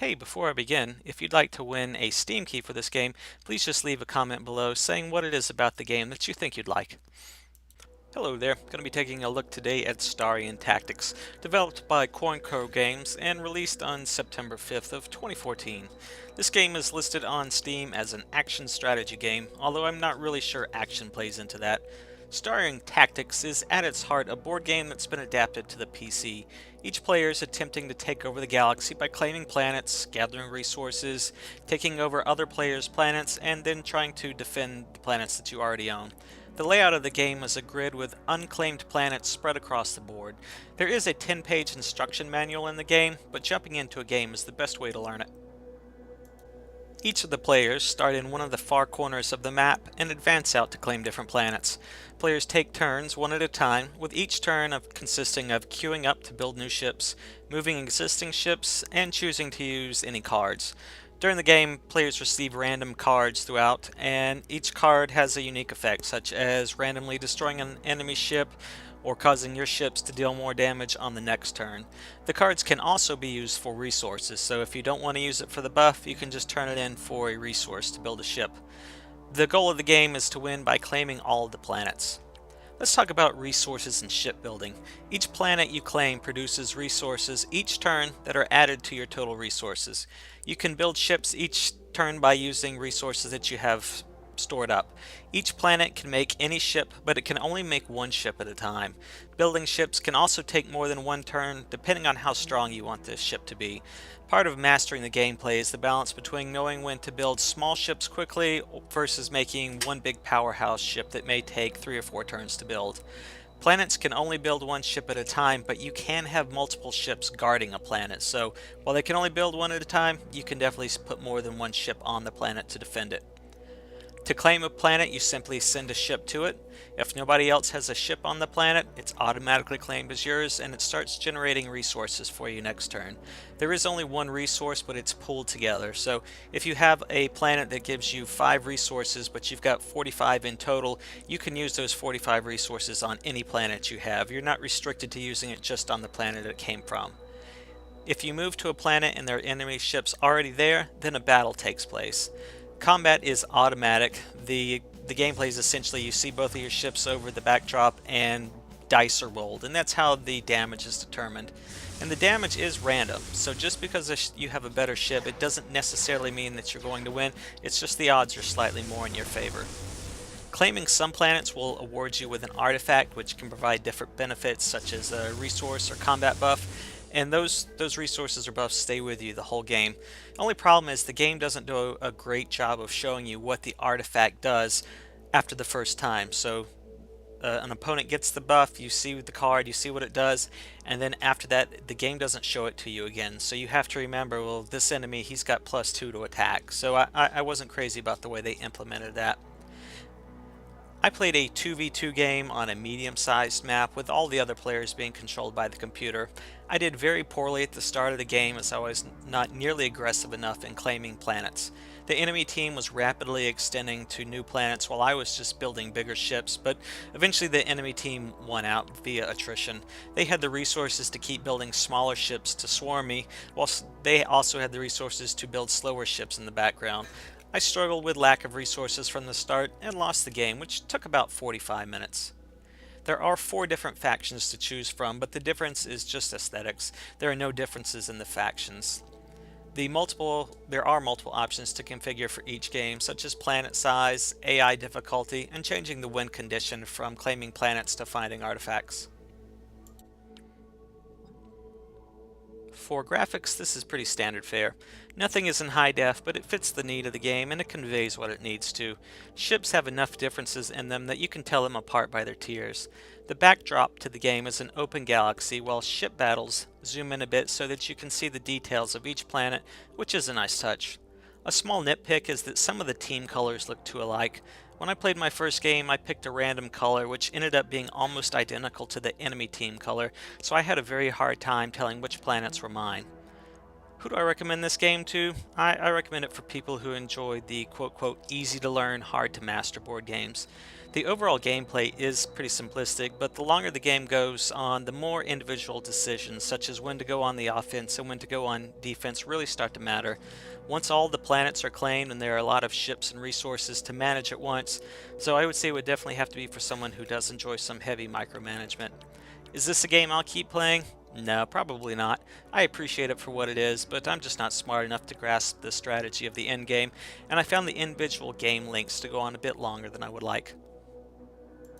Hey, before I begin, if you'd like to win a Steam key for this game, please just leave a comment below saying what it is about the game that you think you'd like. Hello there, going to be taking a look today at Starion Tactics, developed by CoinCo Games and released on September 5th of 2014. This game is listed on Steam as an action strategy game, although I'm not really sure action plays into that. Starion Tactics is at its heart a board game that's been adapted to the PC. Each player is attempting to take over the galaxy by claiming planets, gathering resources, taking over other players' planets, and then trying to defend the planets that you already own. The layout of the game is a grid with unclaimed planets spread across the board. There is a 10-page instruction manual in the game, but jumping into a game is the best way to learn it. Each of the players start in one of the far corners of the map and advance out to claim different planets. Players take turns one at a time, with each turn consisting of queuing up to build new ships, moving existing ships, and choosing to use any cards. During the game, players receive random cards throughout, and each card has a unique effect, such as randomly destroying an enemy ship or causing your ships to deal more damage on the next turn. The cards can also be used for resources, so if you don't want to use it for the buff, you can just turn it in for a resource to build a ship. The goal of the game is to win by claiming all of the planets. Let's talk about resources and shipbuilding. Each planet you claim produces resources each turn that are added to your total resources. You can build ships each turn by using resources that you have stored up. Each planet can make any ship, but it can only make one ship at a time. Building ships can also take more than one turn, depending on how strong you want this ship to be. Part of mastering the gameplay is the balance between knowing when to build small ships quickly versus making one big powerhouse ship that may take 3 or 4 turns to build. Planets can only build one ship at a time, but you can have multiple ships guarding a planet, so while they can only build one at a time, you can definitely put more than one ship on the planet to defend it. To claim a planet, you simply send a ship to it. If nobody else has a ship on the planet, it's automatically claimed as yours, and it starts generating resources for you next turn. There is only one resource, but it's pooled together. So if you have a planet that gives you 5 resources, but you've got 45 in total, you can use those 45 resources on any planet you have. You're not restricted to using it just on the planet it came from. If you move to a planet and there are enemy ships already there, then a battle takes place. Combat is automatic. The gameplay is essentially you see both of your ships over the backdrop and dice are rolled, and that's how the damage is determined. And the damage is random, so just because you have a better ship, it doesn't necessarily mean that you're going to win. It's just the odds are slightly more in your favor. Claiming some planets will award you with an artifact which can provide different benefits such as a resource or combat buff, and those resources or buffs stay with you the whole game. The only problem is the game doesn't do a great job of showing you what the artifact does after the first time. So an opponent gets the buff, you see the card, you see what it does, and then after that the game doesn't show it to you again. So you have to remember, well, this enemy, he's got +2 to attack. So I wasn't crazy about the way they implemented that. I played a 2v2 game on a medium-sized map with all the other players being controlled by the computer. I did very poorly at the start of the game as I was not nearly aggressive enough in claiming planets. The enemy team was rapidly extending to new planets while I was just building bigger ships, but eventually the enemy team won out via attrition. They had the resources to keep building smaller ships to swarm me, whilst they also had the resources to build slower ships in the background. I struggled with lack of resources from the start and lost the game, which took about 45 minutes. There are 4 different factions to choose from, but the difference is just aesthetics. There are no differences in the factions. There are multiple options to configure for each game, such as planet size, AI difficulty, and changing the win condition from claiming planets to finding artifacts. For graphics, this is pretty standard fare. Nothing is in high def, but it fits the need of the game and it conveys what it needs to. Ships have enough differences in them that you can tell them apart by their tiers. The backdrop to the game is an open galaxy, while ship battles zoom in a bit so that you can see the details of each planet, which is a nice touch. A small nitpick is that some of the team colors look too alike. When I played my first game, I picked a random color which ended up being almost identical to the enemy team color, so I had a very hard time telling which planets were mine. Who do I recommend this game to? I recommend it for people who enjoy the quote-quote easy to learn, hard to master board games. The overall gameplay is pretty simplistic, but the longer the game goes on, the more individual decisions, such as when to go on the offense and when to go on defense, really start to matter. Once all the planets are claimed and there are a lot of ships and resources to manage at once, so I would say it would definitely have to be for someone who does enjoy some heavy micromanagement. Is this a game I'll keep playing? No, probably not. I appreciate it for what it is, but I'm just not smart enough to grasp the strategy of the endgame, and I found the individual game links to go on a bit longer than I would like.